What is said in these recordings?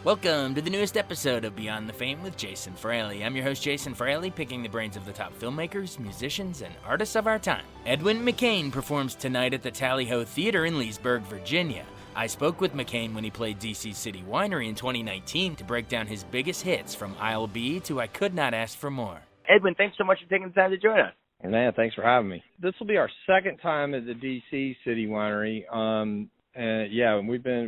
Welcome to the newest episode of Beyond the Fame with Jason Fraley. I'm your host, Jason Fraley, picking the brains of the top filmmakers, musicians, and artists of our time. Edwin McCain performs tonight at the Tally-Ho Theater in Leesburg, Virginia. I spoke with McCain when he played D.C. City Winery in 2019 to break down his biggest hits from I'll Be to I Could Not Ask for More. Edwin, thanks so much for taking the time to join us. Man, thanks for having me. This will be our second time at the D.C. City Winery.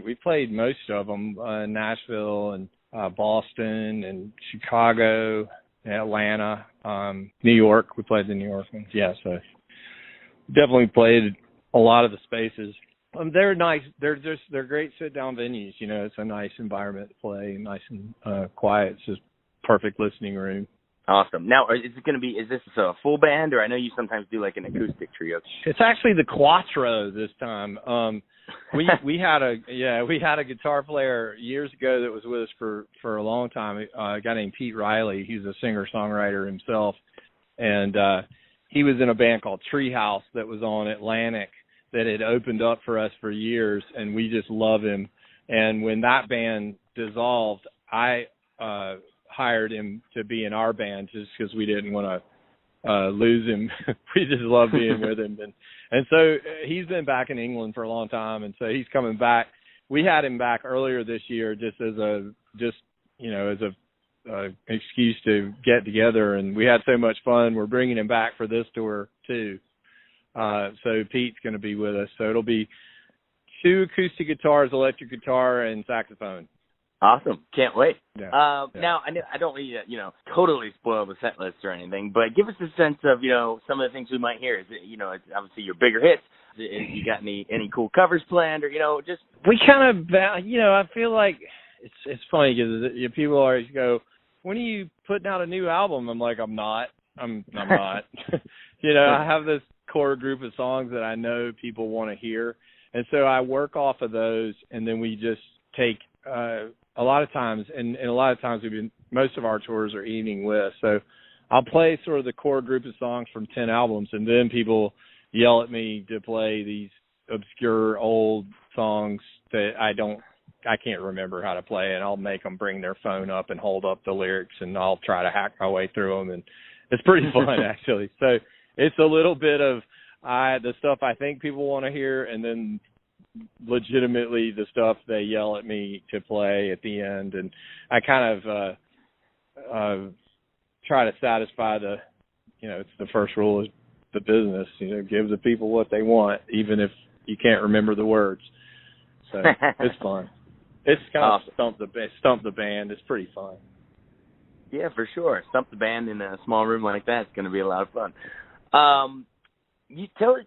We've played most of them, Nashville and Boston and Chicago, Atlanta, New York. We played the New York ones. Yeah, so definitely played a lot of the spaces. They're nice. They're great sit-down venues. You know, it's a nice environment to play, nice and quiet. It's just perfect listening room. Awesome. Now, is this a full band, or I know you sometimes do like an acoustic trio? It's actually the Quattro this time. We had a guitar player years ago that was with us for a long time. A guy named Pete Riley. He's a singer-songwriter himself, and he was in a band called Treehouse that was on Atlantic that had opened up for us for years, and we just love him. And when that band dissolved, I hired him to be in our band just because we didn't want to lose him. We just love being with him. And so he's been back in England for a long time, and so he's coming back. We had him back earlier this year just as a excuse to get together, and we had so much fun. We're bringing him back for this tour too. So Pete's going to be with us. So it'll be 2 acoustic guitars, electric guitar, and saxophone. Awesome. Can't wait. Yeah. Now, I don't need to, totally spoil the set list or anything, but give us a sense of, some of the things we might hear. Is it, it's obviously your bigger hits. You got any cool covers planned, or, just... We kind of, I feel like it's funny because people always go, when are you putting out a new album? I'm like, I'm not. I'm not. I have this core group of songs that I know people want to hear, and so I work off of those, and then we just take a lot of times, and a lot of times most of our tours are evening lists, so I'll play sort of the core group of songs from 10 albums, and then people yell at me to play these obscure old songs that I can't remember how to play, and I'll make them bring their phone up and hold up the lyrics, and I'll try to hack my way through them, and it's pretty fun actually. So it's a little bit of the stuff I think people want to hear, and then legitimately the stuff they yell at me to play at the end. And I kind of try to satisfy it's the first rule of the business, give the people what they want, even if you can't remember the words. So it's fun. It's kind awesome. of stump the band. It's pretty fun. Yeah, for sure. Stump the band in a small room like that is going to be a lot of fun.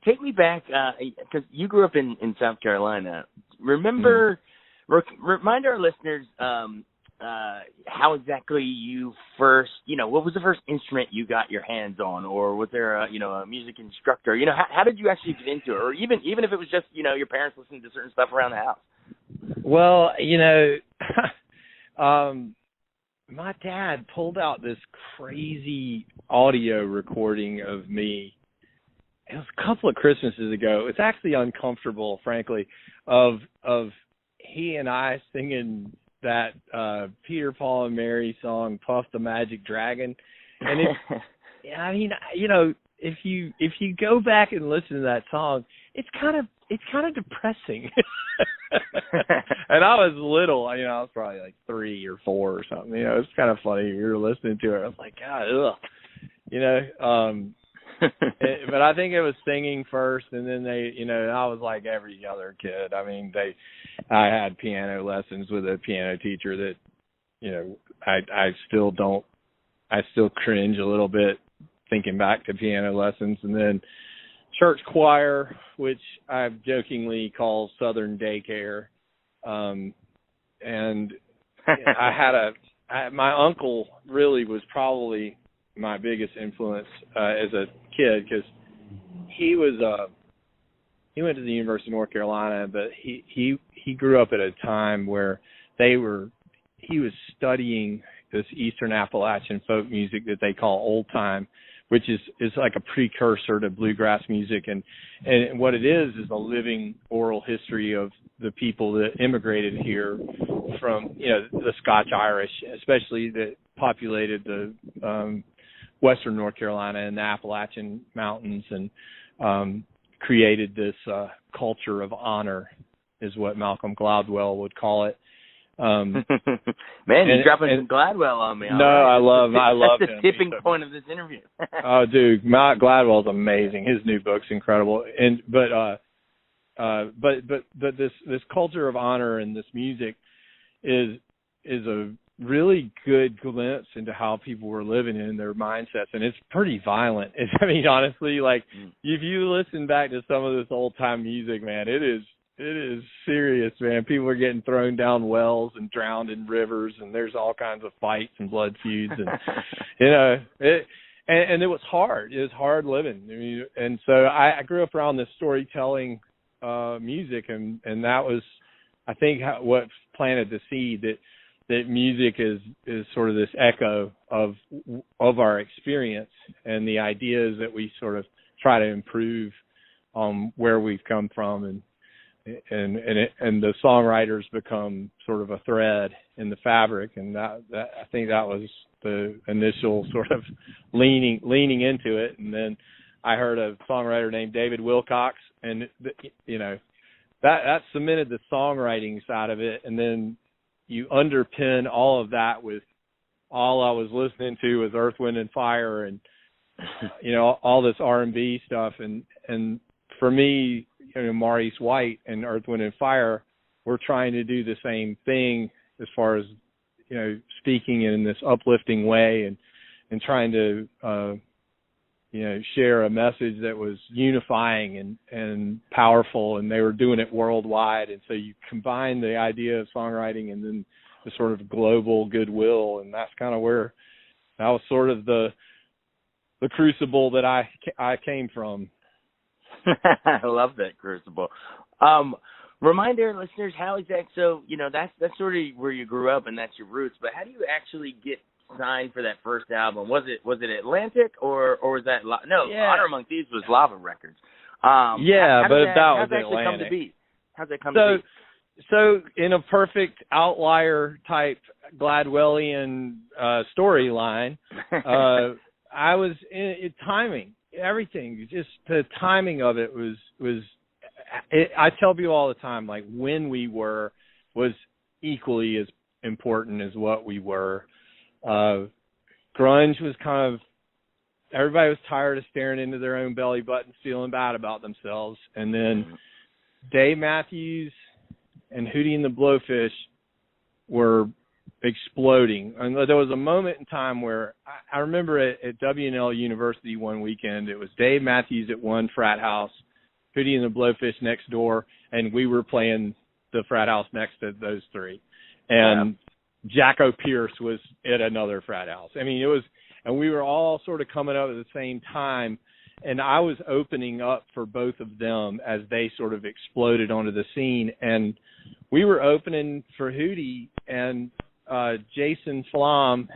Take me back, because you grew up in South Carolina. Remind our listeners how exactly you first, what was the first instrument you got your hands on, or was there a music instructor? How did you actually get into it, or even if it was just your parents listening to certain stuff around the house? Well, my dad pulled out this crazy audio recording of me. It was a couple of Christmases ago. It's actually uncomfortable, frankly, of he and I singing that Peter, Paul, and Mary song, "Puff the Magic Dragon." And if you go back and listen to that song, it's kind of depressing. And I was little, I was probably like 3 or 4 or something. It's kind of funny. You were listening to it. I was like, God, ugh. But I think it was singing first, and then I was like every other kid. I mean, I had piano lessons with a piano teacher that, I still cringe a little bit thinking back to piano lessons, and then church choir, which I jokingly call Southern daycare. And my uncle really was probably my biggest influence as a kid, because he went to the University of North Carolina, but he grew up at a time where he was studying this Eastern Appalachian folk music that they call old time, which is like a precursor to bluegrass music, and what it is a living oral history of the people that immigrated here from, the Scotch Irish, especially that populated the western North Carolina and the Appalachian Mountains, and created this culture of honor, is what Malcolm Gladwell would call it. Man, you're dropping some Gladwell on me. No, right. I love that's him. the tipping point of this interview. Oh, dude, Matt Gladwell's amazing. His new book's incredible. But this culture of honor and this music is a really good glimpse into how people were living in their mindsets, and it's pretty violent. Honestly, like if you listen back to some of this old time music, man, it is serious, man. People are getting thrown down wells and drowned in rivers, and there's all kinds of fights and blood feuds, and and it was hard. It was hard living. And so I grew up around this storytelling music, and that was, I think, what planted the seed that music is sort of this echo of our experience and the ideas that we sort of try to improve where we've come from, and the songwriters become sort of a thread in the fabric, and that I think that was the initial sort of leaning into it. And then I heard a songwriter named David Wilcox, and that cemented the songwriting side of it. And then you underpin all of that with all I was listening to was Earth, Wind and Fire, and all this R&B stuff, and for me, Maurice White and Earth, Wind and Fire were trying to do the same thing as far as speaking in this uplifting way and trying to share a message that was unifying and powerful, and they were doing it worldwide. And so you combine the idea of songwriting and then the sort of global goodwill, and that's kind of where that was sort of the crucible that I came from. I love that crucible. Remind our listeners how exactly. So that's sort of where you grew up and that's your roots. But how do you actually get signed for that first album? Was it Atlantic or was that Honor Among Thieves was Lava Records? That was Atlantic. How's that come to be? So in a perfect outlier type Gladwellian storyline, I was in timing. Everything, just the timing of it was I tell people all the time, like, when we were was equally as important as what we were. Grunge was kind of, everybody was tired of staring into their own belly buttons, feeling bad about themselves. And then Dave Matthews and Hootie and the Blowfish were exploding. And there was a moment in time where I remember at W&L University one weekend, it was Dave Matthews at one frat house, Hootie and the Blowfish next door, and we were playing the frat house next to those three. And Jacko Pierce was at another frat house. It was, and we were all sort of coming up at the same time, and I was opening up for both of them as they sort of exploded onto the scene. And we were opening for Hootie, and Jason Flom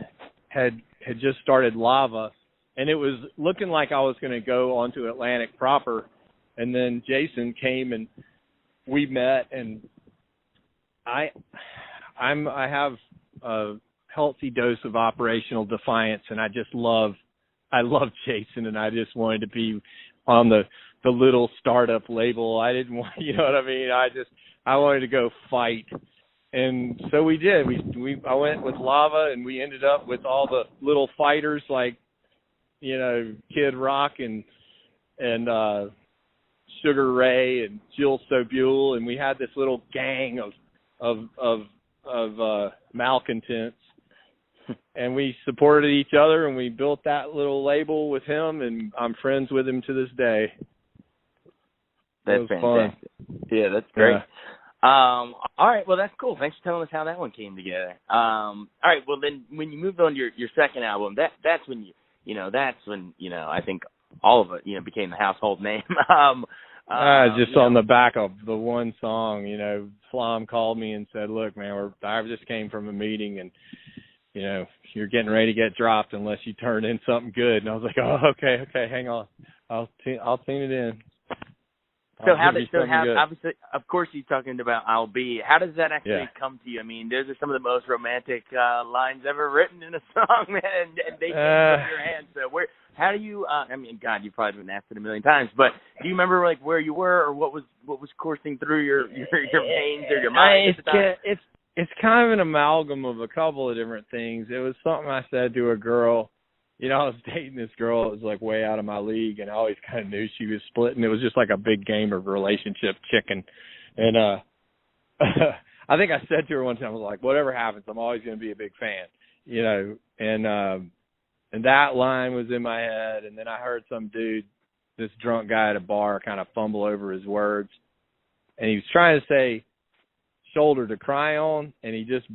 had just started Lava, and it was looking like I was going to go onto Atlantic proper, and then Jason came and we met, and I have a healthy dose of operational defiance, and I love Jason, and I just wanted to be on the little startup label. I didn't want, I wanted to go fight. And so we did. I went with Lava, and we ended up with all the little fighters like, Kid Rock and Sugar Ray and Jill Sobule, and we had this little gang of malcontents, and we supported each other, and we built that little label with him, and I'm friends with him to this day. That's fantastic. Fun. Yeah, that's great. Yeah. All right, well, that's cool. Thanks for telling us how that one came together. All right, well, then when you moved on to your second album, that's when I think all of it, became the household name. Just on the back of the one song, Flom called me and said, "Look, man, I just came from a meeting, and you're getting ready to get dropped unless you turn in something good." And I was like, "Oh, okay, hang on, I'll tune it in." So obviously, of course, you're talking about "I'll Be." How does that actually come to you? I mean, those are some of the most romantic lines ever written in a song, man, and they came from your hands. So how do you? I mean, God, you've probably been asked it a million times, but do you remember like where you were or what was coursing through your veins or your mind at the time? It's kind of an amalgam of a couple of different things. It was something I said to a girl. You know, I was dating this girl that was like way out of my league, and I always kind of knew she was splitting. It was just like a big game of relationship chicken. And I think I said to her one time, I was like, whatever happens, I'm always going to be a big fan, you know. And that line was in my head, and then I heard some dude, this drunk guy at a bar, kind of fumble over his words. And he was trying to say shoulder to cry on, and he just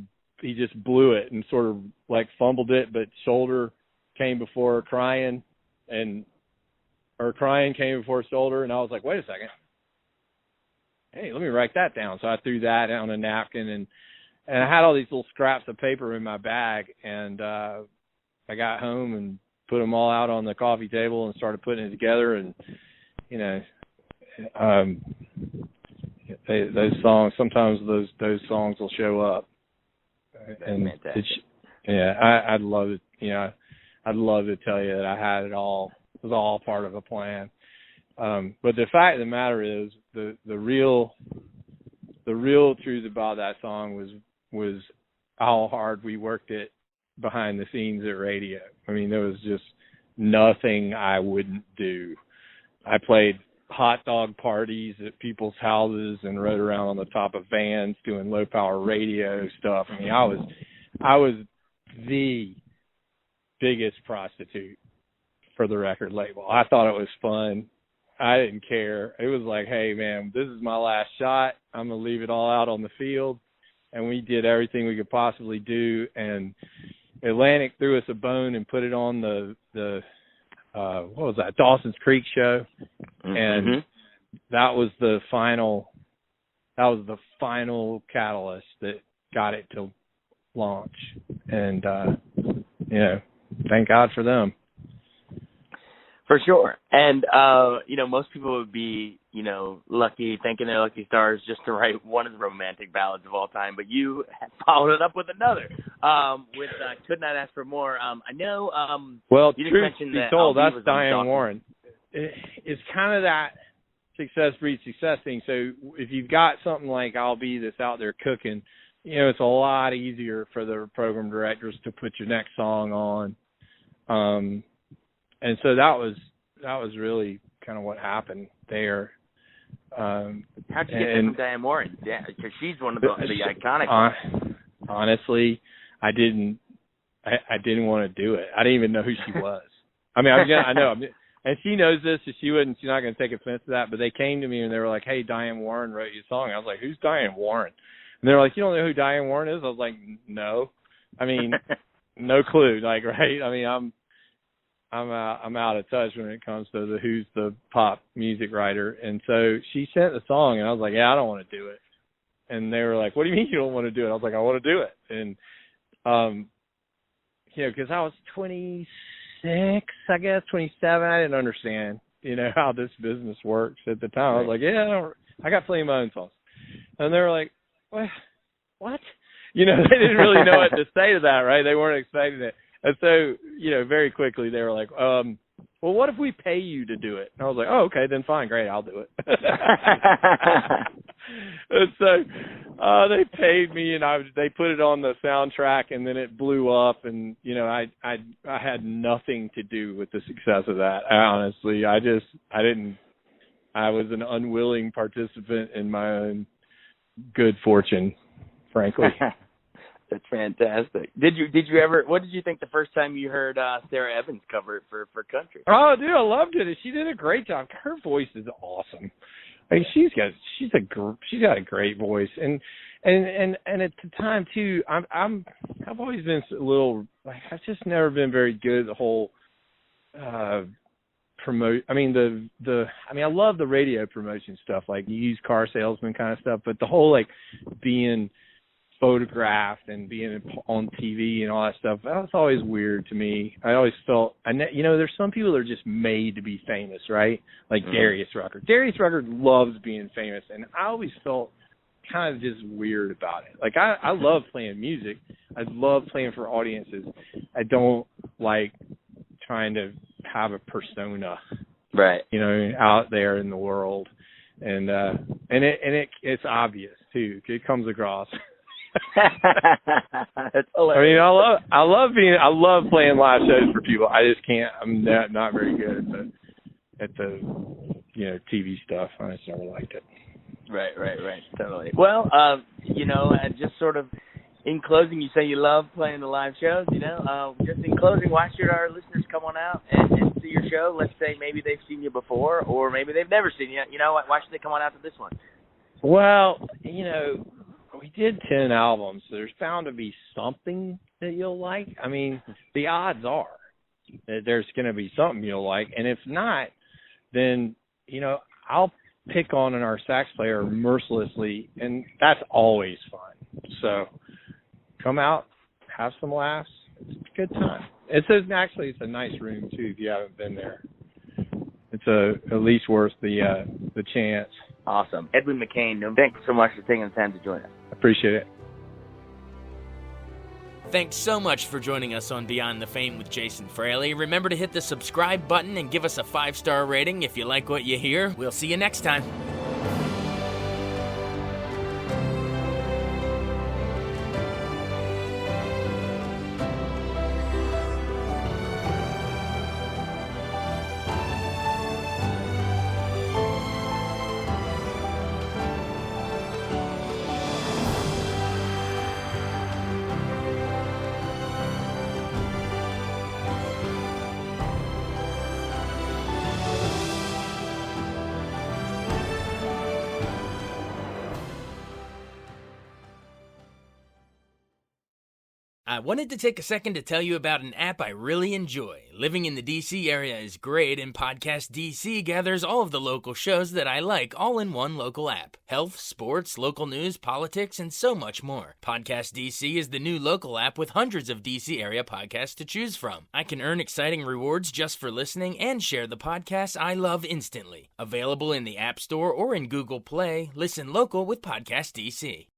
blew it and sort of like fumbled it, but shoulder came before crying, or crying came before shoulder, and I was like, wait a second. Hey, let me write that down. So I threw that on a napkin, and I had all these little scraps of paper in my bag, and I got home and put them all out on the coffee table and started putting it together, and, you know, those songs, sometimes those songs will show up. And I'd love it, you know. I'd love to tell you that I had it all. It was all part of a plan. But the fact of the matter is, the real truth about that song was how hard we worked it behind the scenes at radio. I mean, there was just nothing I wouldn't do. I played hot dog parties at people's houses and rode around on the top of vans doing low power radio stuff. I mean, I was the biggest prostitute for the record label. I thought it was fun. I didn't care. It was like, hey man, this is my last shot. I'm gonna leave it all out on the field. And we did everything we could possibly do. And Atlantic threw us a bone and put it on the what was that, Dawson's Creek show. Mm-hmm. And that was the final catalyst that got it to launch. And you know, thank God for them. For sure. And, you know, most people would be, you know, lucky, thanking their lucky stars just to write one of the romantic ballads of all time. But you followed it up with another, with Could Not Ask for More. I know well, you truth mentioned be that told, that's Diane Warren. It's kind of that success breeds success thing. So if you've got something like I'll Be that's out there cooking, you know, it's a lot easier for the program directors to put your next song on. And so that was really kind of what happened there. How'd you get that from Diane Warren? Yeah, because she's one of the iconic ones. Honestly, I didn't want to do it. I didn't even know who she was. I mean, I know, and she knows this, so she's not going to take offense to that. But they came to me and they were like, "Hey, Diane Warren wrote you a song." I was like, "Who's Diane Warren?" And they were like, "You don't know who Diane Warren is?" I was like, "No." I mean, no clue. Like, right? I mean, I'm out of touch when it comes to who's the pop music writer. And so she sent the song, and I was like, yeah, I don't want to do it. And they were like, what do you mean you don't want to do it? I was like, I want to do it. And, you know, because I was 26, I guess, 27. I didn't understand, you know, how this business works at the time. I was like, yeah, I got plenty of my own songs. And they were like, what? You know, they didn't really know what to say to that, right? They weren't expecting it. And so, you know, very quickly they were like, well, what if we pay you to do it? And I was like, oh, okay, then fine, great, I'll do it. And so they paid me, and they put it on the soundtrack, and then it blew up. And, you know, I had nothing to do with the success of that, honestly. I was an unwilling participant in my own good fortune, frankly. That's fantastic. Did you ever? What did you think the first time you heard Sarah Evans cover it for country? Oh, dude, I loved it. She did a great job. Her voice is awesome. I mean, she's got a great voice, and at the time too, I've always been a little like I've just never been very good at the whole promote. I mean I love the radio promotion stuff, like used car salesman kind of stuff, but the whole like being photographed and being on TV and all that stuff. That was always weird to me. I always felt, there's some people that are just made to be famous, right? Like Darius Rucker. Darius Rucker loves being famous, and I always felt kind of just weird about it. Like, I love playing music. I love playing for audiences. I don't like trying to have a persona, right? Out there in the world, and it's obvious too. It comes across. That's hilarious. I love playing live shows for people. I just can't. I'm not very good at the TV stuff. I just never liked it. Right. Totally. Well, just sort of in closing, you say you love playing the live shows. Just in closing, why should our listeners come on out and see your show? Let's say maybe they've seen you before, or maybe they've never seen you. Why should they come on out to this one? Well, we did 10 albums, so there's bound to be something that you'll like. I mean, the odds are that there's going to be something you'll like, and if not, then, I'll pick on our sax player mercilessly, and that's always fun. So come out, have some laughs. It's a good time. It's a nice room, too, if you haven't been there. It's at least worth the chance. Awesome. Edwin McCain, thanks so much for taking the time to join us. Appreciate it. Thanks so much for joining us on Beyond the Fame with Jason Fraley. Remember to hit the subscribe button and give us a 5-star rating if you like what you hear. We'll see you next time. I wanted to take a second to tell you about an app I really enjoy. Living in the D.C. area is great, and Podcast D.C. gathers all of the local shows that I like all in one local app. Health, sports, local news, politics, and so much more. Podcast D.C. is the new local app with hundreds of D.C. area podcasts to choose from. I can earn exciting rewards just for listening and share the podcasts I love instantly. Available in the App Store or in Google Play, listen local with Podcast D.C.